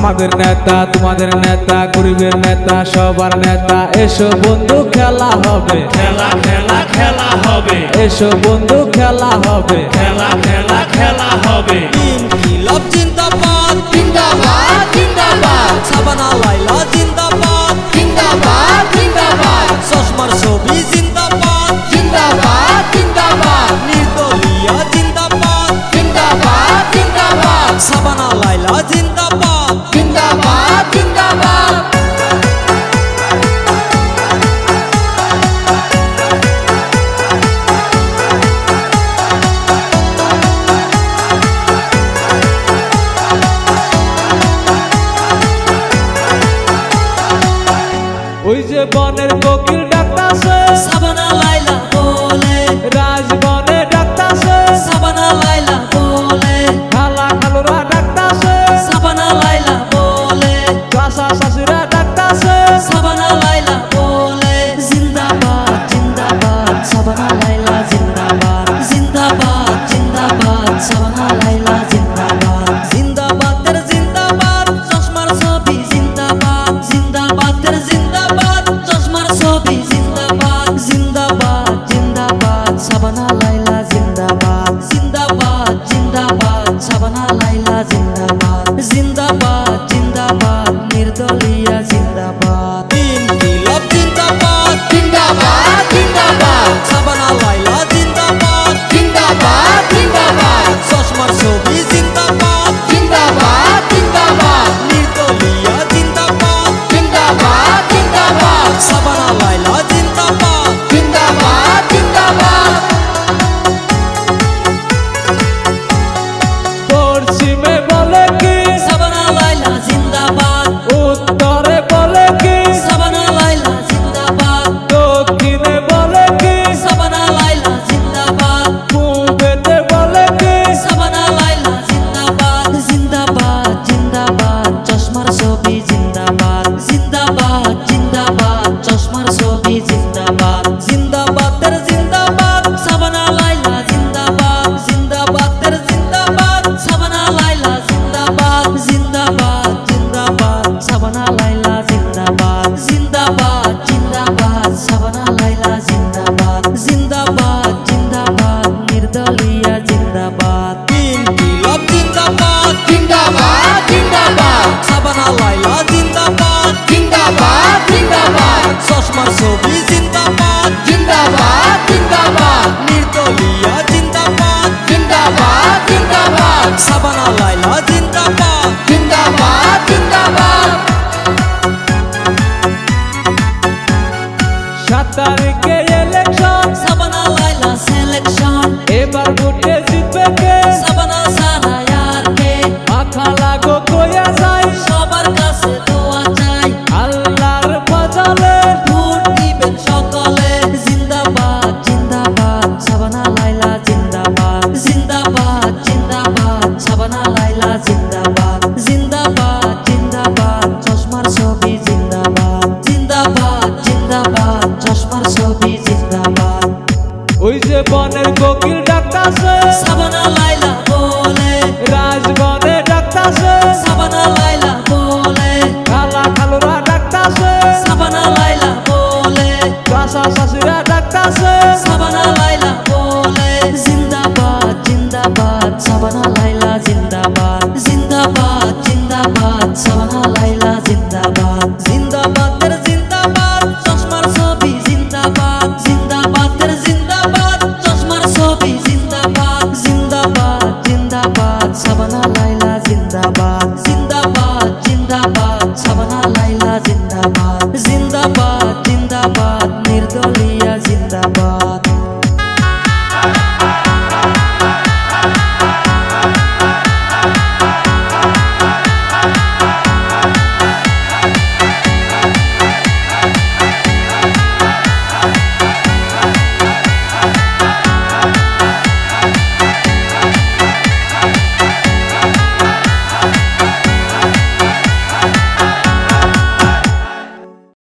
আমাদের নেতা তোমাদের নেতা গরিবের নেতা সবার নেতা এসো বন্ধু খেলা হবে খেলা খেলা খেলা হবে এসো বন্ধু খেলা হবে খেলা খেলা খেলা হবে ইনকিলাব জিন্দাবাদ জিন্দাবাদ জিন্দাবাদ শাবানা লাইলা জিন্দাবাদ জিন্দাবাদ জিন্দাবাদ চশমার ছবি জিন্দাবাদ জিন্দাবাদ জিন্দাবাদ নির্দলীয় জিন্দাবাদ জিন্দাবাদ জিন্দাবাদ শাবানা লাইলা জিন্দাবাদ জিন্দাবাদ জিন্দাবাদ ওই যে বনের কোকিল ডাকতাছে শাবানা লাইলা বলে রাজবনে ডাকতাছে শাবানা লাইলা বলে খালা খালুরা ডাকতাছে শাবানা লাইলা বলে চাচা চাচিরা ডাকতাছে শাবানা লাইলা বলে জিন্দাবাদ জিন্দাবাদ শাবানা লাইলা জিন্দাবাদ জিন্দাবাদ জিন্দাবাদ শাবানা লাইলা জিন্দাবাদ জিন্দাবাদের জিন্দাবাদ চশমার ছবি জিন্দাবাদ জিন্দাবাদের জিন্দাবাদ চশমার ছবি জিন্দাবাদ জিন্দাবাদ জিন্দাবাদ শাবানা লাইলা জিন্দাবাদ জিন্দাবাদ জিন্দাবাদ শাবানা লাইলা জিন্দাবাদ জিন্দাবাদ জিন্দাবাদ নির্দলীয় জিন্দাবাদ ইনকিলাব জিন্দাবাদ জিন্দাবাদ জিন্দাবাদ শাবানা লাইলা জিন্দাবাদ জিন্দাবাদ জিন্দাবাদ চশমার ছবি জিন্দাবাদ জিন্দাবাদ জিন্দাবাদ নির্দলীয় জিন্দাবাদ জিন্দাবাদ জিন্দাবাদ শাবানা লাইলা জিন্দাবাদ জিন্দাবাদ জিন্দাবাদ পশ্চিমে বলে কি শাবানা লাইলা জিন্দাবাদ উত্তরে বলে কি শাবানা লাইলা জিন্দাবাদ দক্ষিণে বলে কি শাবানা লাইলা জিন্দাবাদ পূবেতে বলে কি শাবানা লাইলা জিন্দাবাদ জিন্দাবাদ জিন্দাবাদ চশমার ছবি জিন্দাবাদ জিন্দাবাদ জিন্দাবাদ চশমার ছবি জিন্দাবাদ জিন্দাবাদের জিন্দাবাদ শাবানা লাইলা জিন্দাবাদ জিন্দাবাদের জিন্দাবাদ শাবানা লাইলা জিন্দাবাদ জিন্দাবাদ জিন্দাবাদ শাবানা লাইলা জিন্দাবাদ জিন্দাবাদ জিন্দাবাদ শাবানা লাইলা জিন্দাবাদ জিন্দাবাদ জিন্দাবাদ নির্দলীয় জিন্দাবাদ ইনকিলাব জিন্দাবাদ জিন্দাবাদ জিন্দাবাদ শাবানা লাইলা জিন্দাবাদ জিন্দাবাদ জিন্দাবাদ চশমার ছবি জিন্দাবাদ জিন্দাবাদ জিন্দাবাদ নির্দলীয় জিন্দাবাদ জিন্দাবাদ জিন্দাবাদ শাবানা লাইলা জিন্দাবাদ জিন্দাবাদ জিন্দাবাদ 7 তারিখে ইলেকশন শাবানা লাইলা সিলেকশন এবার ভোটে জিতবে কে শাবানা সারা আর কে মাথা লাগো কইয়া যায় সবার কাছে